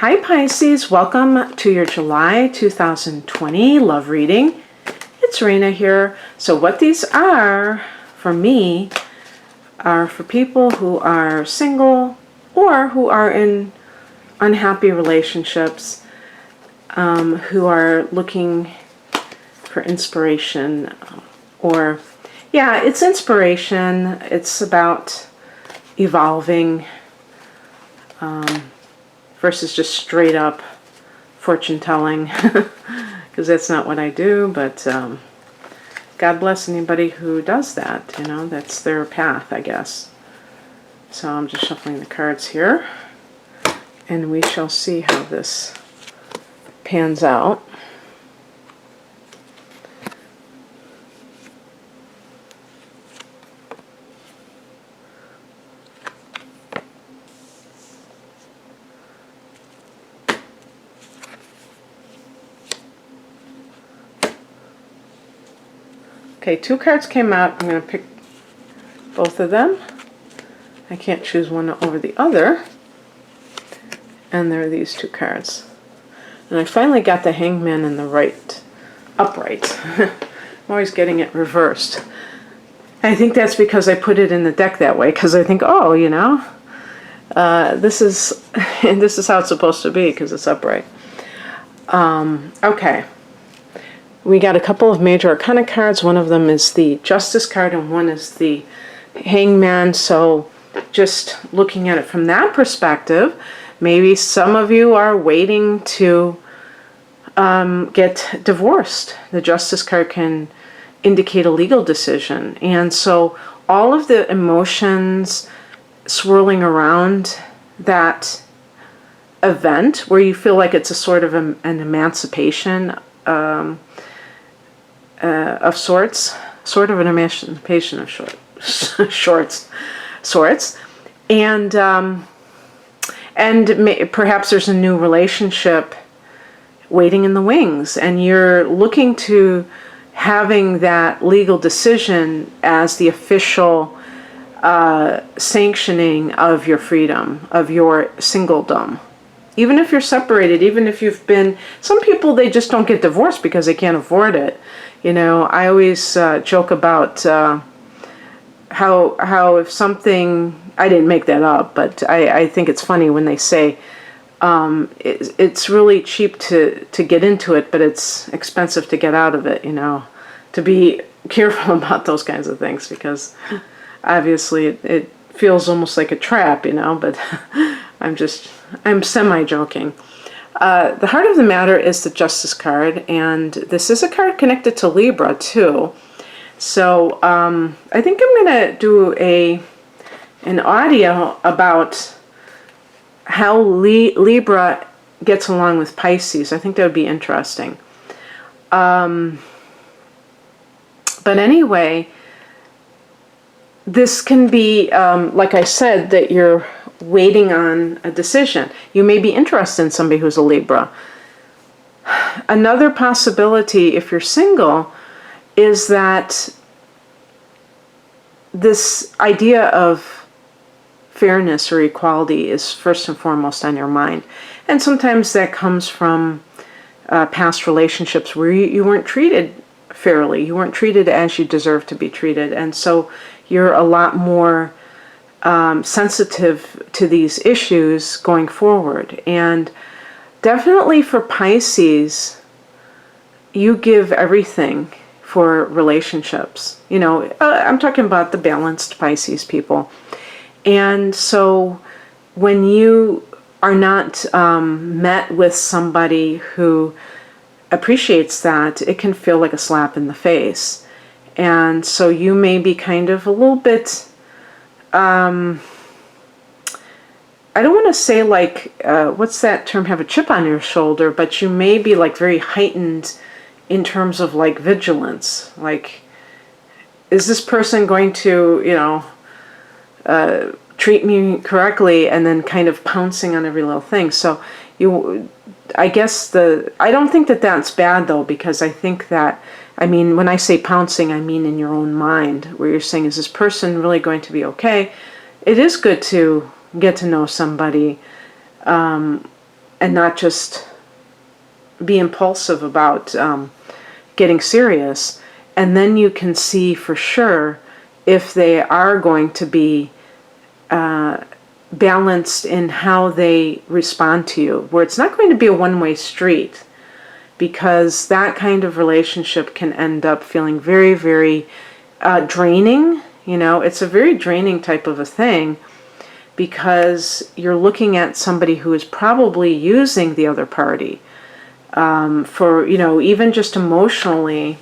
Hi Pisces, welcome to your July 2020 love reading. It's Rena here. So what these are for me are for people who are single or who are in unhappy relationships, who are looking for inspiration it's inspiration. It's about evolving versus just straight up fortune telling, because that's not what I do, but God bless anybody who does that, that's their path, I guess. So I'm just shuffling the cards here, and we shall see how this pans out. Okay, two cards came out. I'm going to pick both of them. I can't choose one over the other. And there are these two cards. And I finally got the Hangman in the upright. I'm always getting it reversed. I think that's because I put it in the deck that way, because I think, this is how it's supposed to be, because it's upright. Okay. We got a couple of major arcana cards. One of them is the Justice card and one is the Hangman. So just looking at it from that perspective, maybe some of you are waiting to get divorced. The Justice card can indicate a legal decision. And so all of the emotions swirling around that event, where you feel like it's a sort of an emancipation of sorts, sort of an emancipation of sorts, and perhaps there's a new relationship waiting in the wings, and you're looking to having that legal decision as the official sanctioning of your freedom, of your singledom. Even if you're separated, even if you've been, some people, they just don't get divorced because they can't afford it. I always joke about how if something, I didn't make that up, but I think it's funny when they say it's really cheap to get into it, but it's expensive to get out of it, to be careful about those kinds of things, because obviously it feels almost like a trap, but I'm semi-joking. The heart of the matter is the Justice card, and this is a card connected to Libra too. So I think I'm going to do an audio about how Libra gets along with Pisces. I think that would be interesting. But anyway, this can be, like I said, that you're waiting on a decision. You may be interested in somebody who's a Libra. Another possibility, if you're single, is that this idea of fairness or equality is first and foremost on your mind. And sometimes that comes from past relationships where you weren't treated fairly. You weren't treated as you deserve to be treated. And so you're a lot more sensitive to these issues going forward. And definitely for Pisces, you give everything for relationships. I'm talking about the balanced Pisces people. And so when you are not met with somebody who appreciates that, it can feel like a slap in the face. And so you may be kind of a little bit, I don't want to say like, what's that term, have a chip on your shoulder, but you may be like very heightened in terms of like vigilance. Like, is this person going to, treat me correctly, and then kind of pouncing on every little thing. So I don't think that that's bad though, because I think that, when I say pouncing, I mean in your own mind, where you're saying, is this person really going to be okay? It is good to get to know somebody and not just be impulsive about getting serious. And then you can see for sure if they are going to be balanced in how they respond to you, where it's not going to be a one-way street, because that kind of relationship can end up feeling very, very draining. You know, it's a very draining type of a thing, because you're looking at somebody who is probably using the other party for, you know, even just emotionally,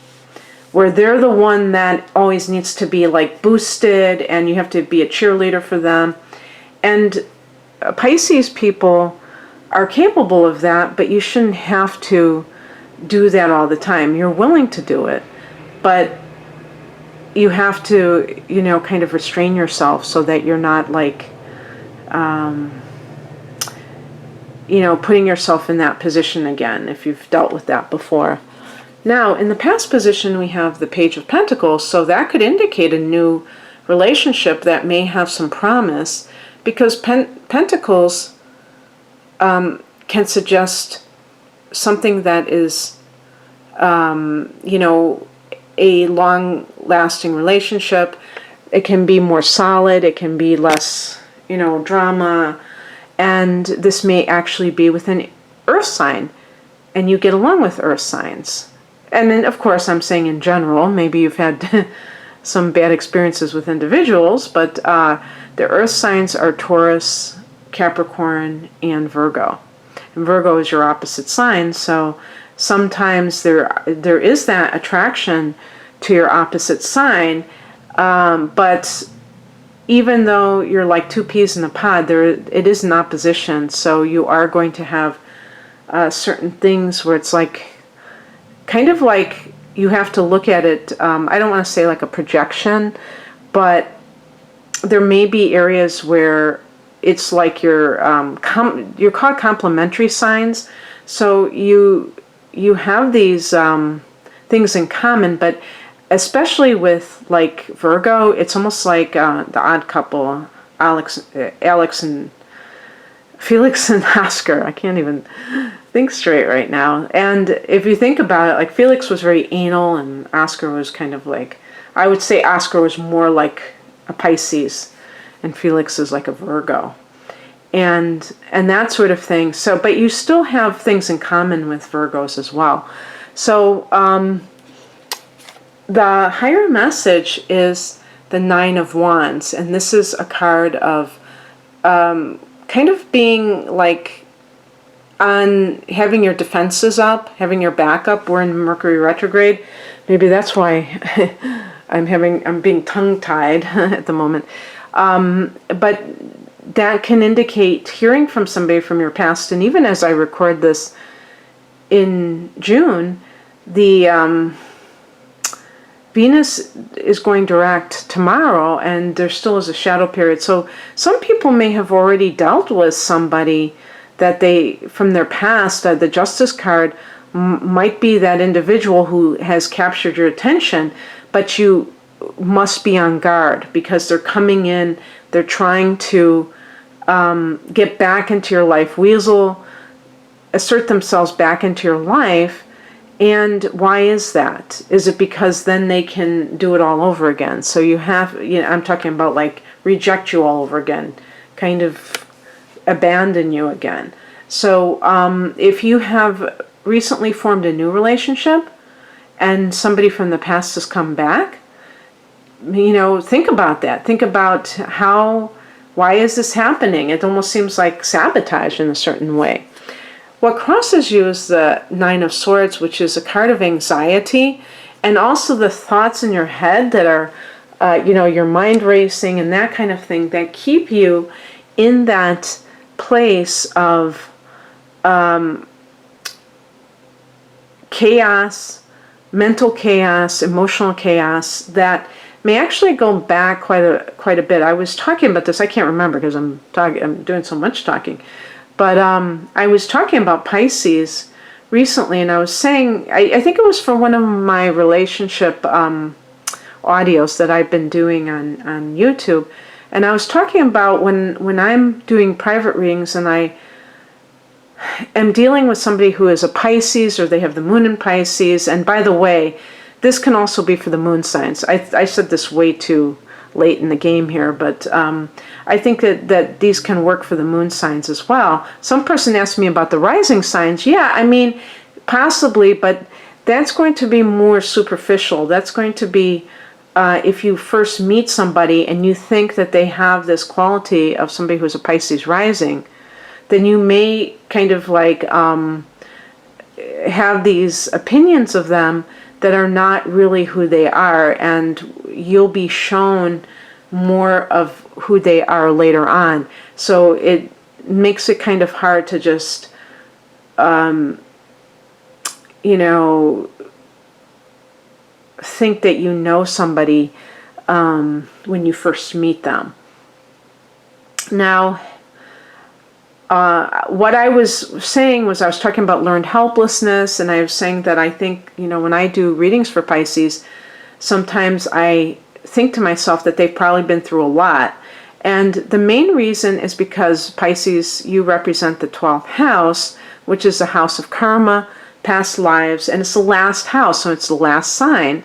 where they're the one that always needs to be like boosted and you have to be a cheerleader for them. And Pisces people are capable of that, but you shouldn't have to do that all the time. You're willing to do it, but you have to, you know, kind of restrain yourself so that you're not like, you know, putting yourself in that position again if you've dealt with that before. Now, in the past position, we have the Page of Pentacles, so that could indicate a new relationship that may have some promise, because Pentacles can suggest something that is, you know, a long-lasting relationship. It can be more solid, it can be less, you know, drama, and this may actually be with an earth sign, and you get along with earth signs. And then, of course, I'm saying in general, maybe you've had some bad experiences with individuals, but the earth signs are Taurus, Capricorn, and Virgo. And Virgo is your opposite sign, so sometimes there is that attraction to your opposite sign, but even though you're like two peas in a pod, it is an opposition, so you are going to have certain things where it's like, kind of like you have to look at it, I don't want to say like a projection, but there may be areas where it's like you're called complementary signs, so you have these things in common, but especially with like Virgo, it's almost like the odd couple, Alex and Felix and Oscar. I can't even think straight right now. And if you think about it, like Felix was very anal and Oscar was kind of like, I would say Oscar was more like a Pisces and Felix is like a Virgo. And that sort of thing. So, but you still have things in common with Virgos as well. So, the higher message is the Nine of Wands, and this is a card of kind of being like on having your defenses up, having your back up. We're in Mercury retrograde. Maybe that's why I'm being tongue-tied at the moment. But that can indicate hearing from somebody from your past. And even as I record this in June, the Venus is going direct tomorrow, and there still is a shadow period. So some people may have already dealt with somebody that they, from their past, the Justice card might be that individual who has captured your attention, but you must be on guard because they're coming in, they're trying to get back into your life, assert themselves back into your life. And why is that? Is it because then they can do it all over again? So you have, I'm talking about like reject you all over again, kind of abandon you again. So if you have recently formed a new relationship and somebody from the past has come back, think about that. Think about why is this happening? It almost seems like sabotage in a certain way. What crosses you is the Nine of Swords, which is a card of anxiety, and also the thoughts in your head that are, your mind racing and that kind of thing that keep you in that place of chaos, mental chaos, emotional chaos that may actually go back quite a bit. I was talking about this. I can't remember because I'm doing so much talking. But I was talking about Pisces recently, and I was saying, I think it was for one of my relationship audios that I've been doing on YouTube, and I was talking about when I'm doing private readings and I am dealing with somebody who is a Pisces, or they have the moon in Pisces. And by the way, this can also be for the moon signs. I said this way too late in the game here, but I think that these can work for the moon signs as well. Some person asked me about the rising signs. Yeah, I mean, possibly, but that's going to be more superficial. That's going to be if you first meet somebody and you think that they have this quality of somebody who's a Pisces rising, then you may kind of like have these opinions of them that are not really who they are, and you'll be shown more of who they are later on. So it makes it kind of hard to just, think that you know somebody when you first meet them. Now, what I was saying was I was talking about learned helplessness, and I was saying that I think, when I do readings for Pisces, sometimes I think to myself that they've probably been through a lot. And the main reason is because Pisces, you represent the 12th house, which is the house of karma, past lives, and it's the last house, so it's the last sign.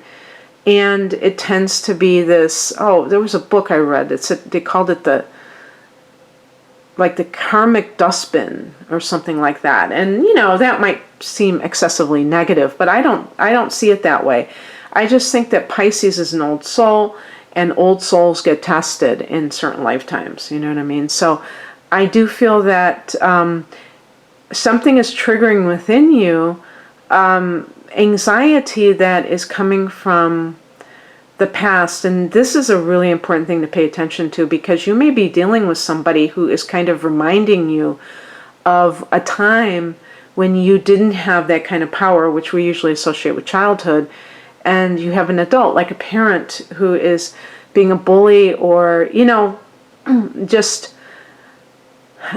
And it tends to be this, there was a book I read, they called it the karmic dustbin or something like that. And that might seem excessively negative, but I don't see it that way. I just think that Pisces is an old soul, and old souls get tested in certain lifetimes, you know what I mean? So I do feel that something is triggering within you, anxiety that is coming from the past. And this is a really important thing to pay attention to, because you may be dealing with somebody who is kind of reminding you of a time when you didn't have that kind of power, which we usually associate with childhood, and you have an adult, like a parent, who is being a bully, or just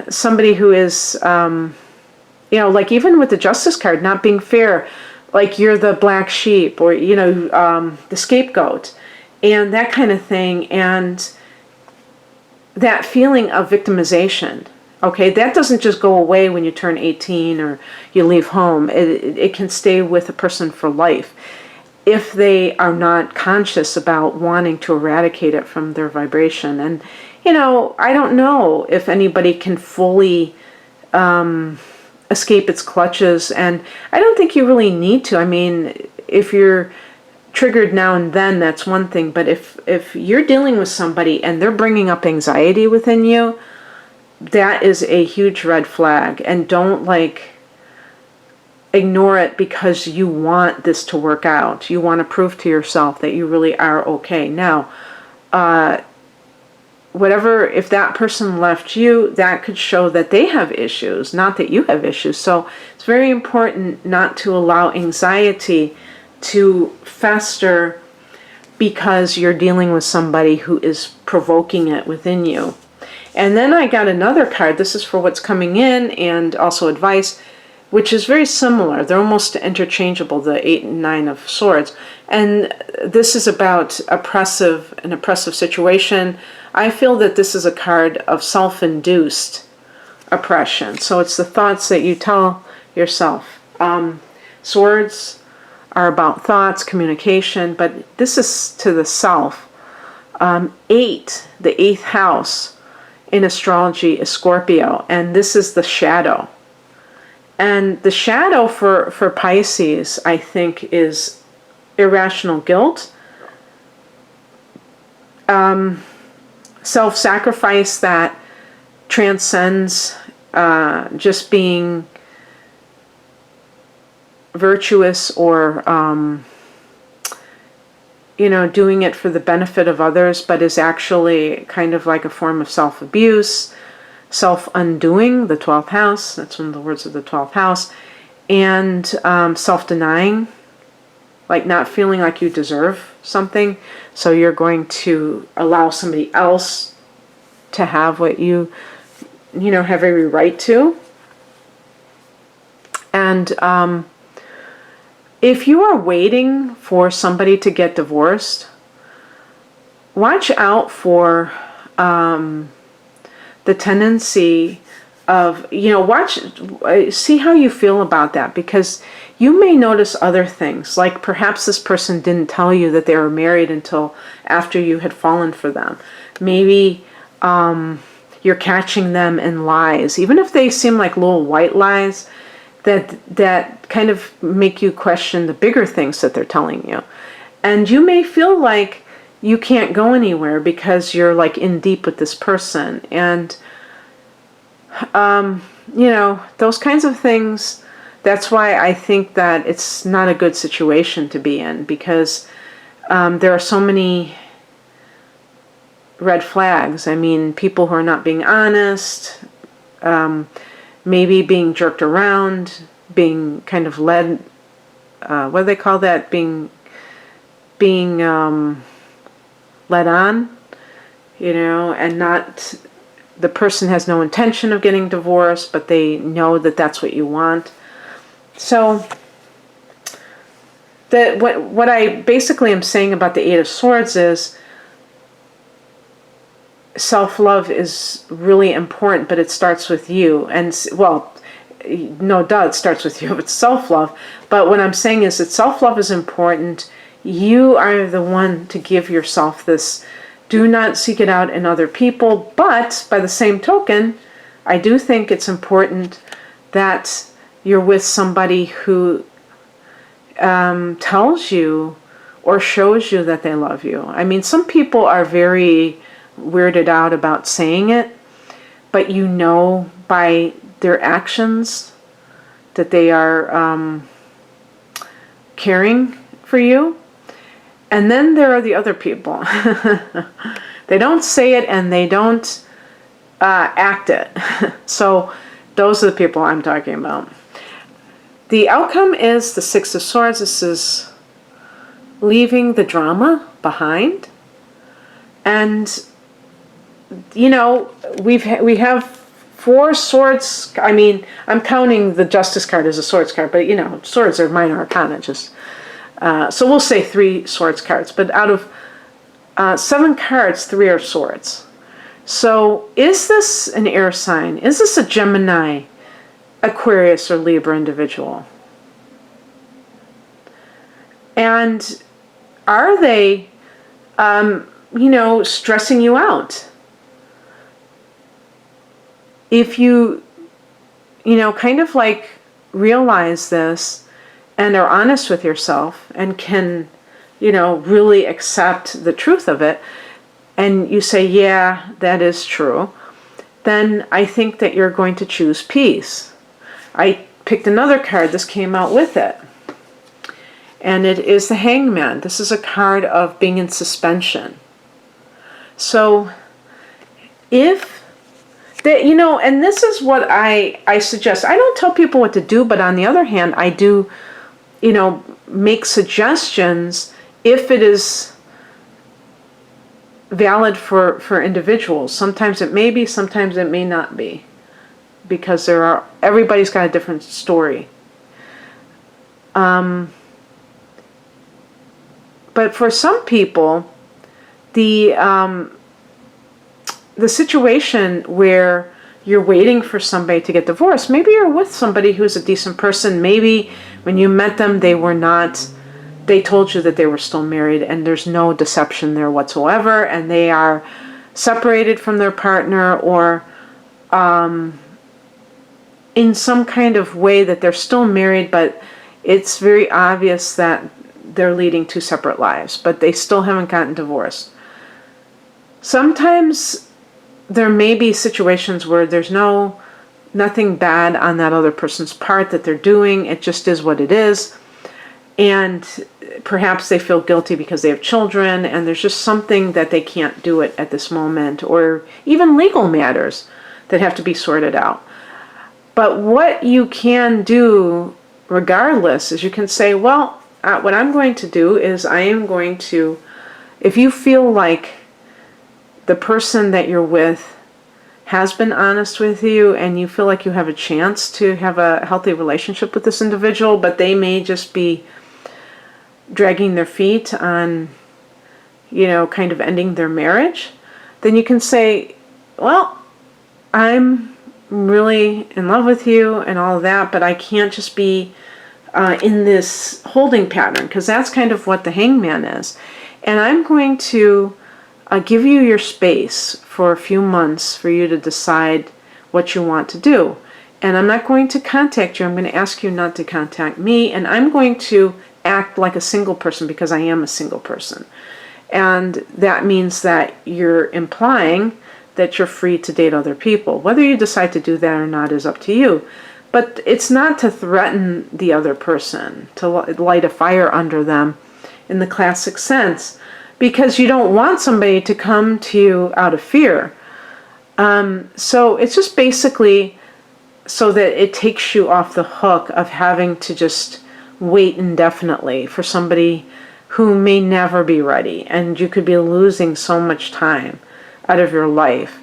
somebody who is like even with the Justice card, not being fair, like you're the black sheep, or the scapegoat, and that kind of thing, and that feeling of victimization. Okay, that doesn't just go away when you turn 18 or you leave home. It can stay with a person for life if they are not conscious about wanting to eradicate it from their vibration. And I don't know if anybody can fully escape its clutches, and I don't think you really need to. I mean, if you're triggered now and then, that's one thing, but if you're dealing with somebody and they're bringing up anxiety within you, that is a huge red flag. And don't ignore it because you want this to work out. You want to prove to yourself that you really are okay. Now, if that person left you, that could show that they have issues, not that you have issues. So it's very important not to allow anxiety to fester because you're dealing with somebody who is provoking it within you. And then I got another card. This is for what's coming in and also advice, which is very similar. They're almost interchangeable, the 8 and 9 of Swords. And this is about an oppressive situation. I feel that this is a card of self-induced oppression. So it's the thoughts that you tell yourself. Swords are about thoughts, communication, but this is to the self. 8, the 8th house in astrology, is Scorpio, and this is the shadow. And the shadow for Pisces, I think, is irrational guilt, self-sacrifice that transcends just being virtuous or doing it for the benefit of others, but is actually kind of like a form of self-abuse, self-undoing, the 12th house, that's one of the words of the 12th house, and self-denying, like not feeling like you deserve something, so you're going to allow somebody else to have what you have every right to. And if you are waiting for somebody to get divorced, watch out for the tendency of, see how you feel about that, because you may notice other things, like perhaps this person didn't tell you that they were married until after you had fallen for them. Maybe you're catching them in lies, even if they seem like little white lies that kind of make you question the bigger things that they're telling you. And you may feel like you can't go anywhere because you're like in deep with this person. And those kinds of things, that's why I think that it's not a good situation to be in, because there are so many red flags. I mean, people who are not being honest, maybe being jerked around, being kind of led, what do they call that? Being led on, and not, the person has no intention of getting divorced, but they know that that's what you want. So what I basically am saying about the Eight of Swords is self-love is really important, but it starts with you. And, well, no duh, it starts with you. It's self-love. But what I'm saying is that self-love is important. You are the one to give yourself this. Do not seek it out in other people. But by the same token, I do think it's important that you're with somebody who tells you or shows you that they love you. I mean, some people are very weirded out about saying it, but by their actions that they are caring for you. And then there are the other people. They don't say it and they don't act it. So those are the people I'm talking about. The outcome is the Six of Swords. This is leaving the drama behind. And, we have four swords. I mean, I'm counting the Justice card as a swords card, but, swords are minor arcana. So we'll say 3 swords cards. But out of 7 cards, 3 are swords. So is this an air sign? Is this a Gemini, Aquarius, or Libra individual? And are they, stressing you out? If you, kind of like realize this and are honest with yourself and can, really accept the truth of it, and you say, yeah, that is true, then I think that you're going to choose peace. I picked another card. This came out with it. And it is the Hangman. This is a card of being in suspension. So if that, and this is what I suggest. I don't tell people what to do, but on the other hand, I do, make suggestions if it is valid for individuals. Sometimes it may be, sometimes it may not be, because everybody's got a different story. But for some people, the situation where you're waiting for somebody to get divorced, maybe you're with somebody who's a decent person. Maybe when you met them, they told you that they were still married, and there's no deception there whatsoever, and they are separated from their partner, or in some kind of way that they're still married, but it's very obvious that they're leading 2 separate lives, but they still haven't gotten divorced. Sometimes there may be situations where there's nothing bad on that other person's part that they're doing. It just is what it is. And perhaps they feel guilty because they have children, and there's just something that they can't do it at this moment, or even legal matters that have to be sorted out. But what you can do regardless is you can say, well, what I'm going to do is I am going to, if you feel like the person that you're with has been honest with you and you feel like you have a chance to have a healthy relationship with this individual, but they may just be dragging their feet on, kind of ending their marriage, then you can say, well, I'm really in love with you and all of that, but I can't just be in this holding pattern, because that's kind of what the hangman is. And I'm going to give you your space for a few months for you to decide what you want to do. And I'm not going to contact you. I'm going to ask you not to contact me. And I'm going to act like a single person, because I am a single person. And that means that you're implying that you're free to date other people. Whether you decide to do that or not is up to you. But it's not to threaten the other person, to light a fire under them in the classic sense, because you don't want somebody to come to you out of fear. So it's just basically so that it takes you off the hook of having to just wait indefinitely for somebody who may never be ready. And you could be losing so much time out of your life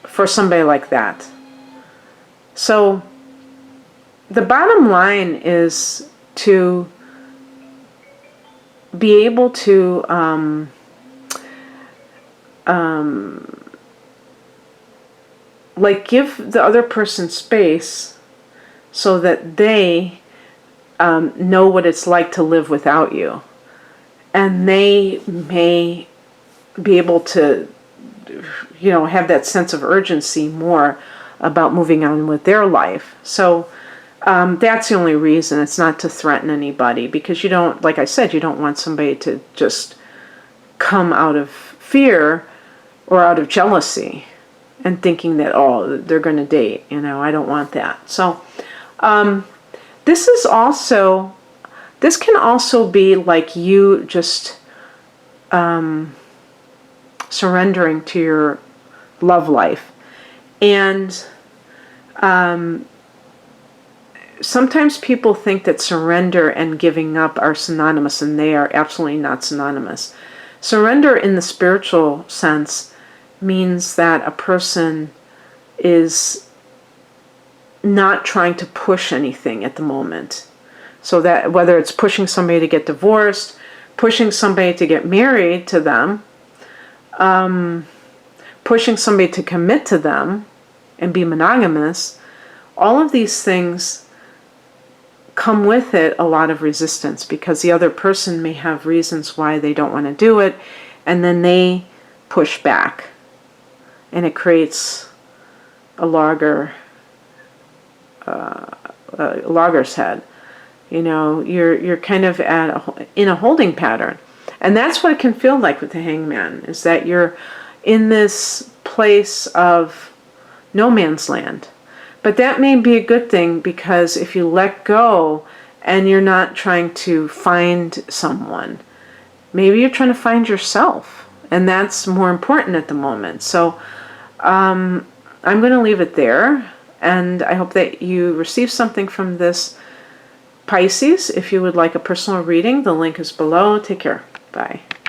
for somebody like that. So the bottom line is to be able to give the other person space so that they know what it's like to live without you. And they may be able to, have that sense of urgency more about moving on with their life. So that's the only reason. It's not to threaten anybody, because you don't, like I said, you don't want somebody to just come out of fear or out of jealousy and thinking that, oh, they're going to date. I don't want that. So this can also be like you just surrendering to your love life. And sometimes people think that surrender and giving up are synonymous, and they are absolutely not synonymous. Surrender in the spiritual sense means that a person is not trying to push anything at the moment. So that whether it's pushing somebody to get divorced, pushing somebody to get married to them, pushing somebody to commit to them and be monogamous, all of these things come with it a lot of resistance, because the other person may have reasons why they don't want to do it, and then they push back, and it creates a logger's head. You're kind of in a holding pattern, and that's what it can feel like with the hangman, is that you're in this place of no man's land. But that may be a good thing, because if you let go and you're not trying to find someone, maybe you're trying to find yourself, and that's more important at the moment. So I'm going to leave it there, and I hope that you receive something from this, Pisces. If you would like a personal reading, the link is below. Take care. Bye.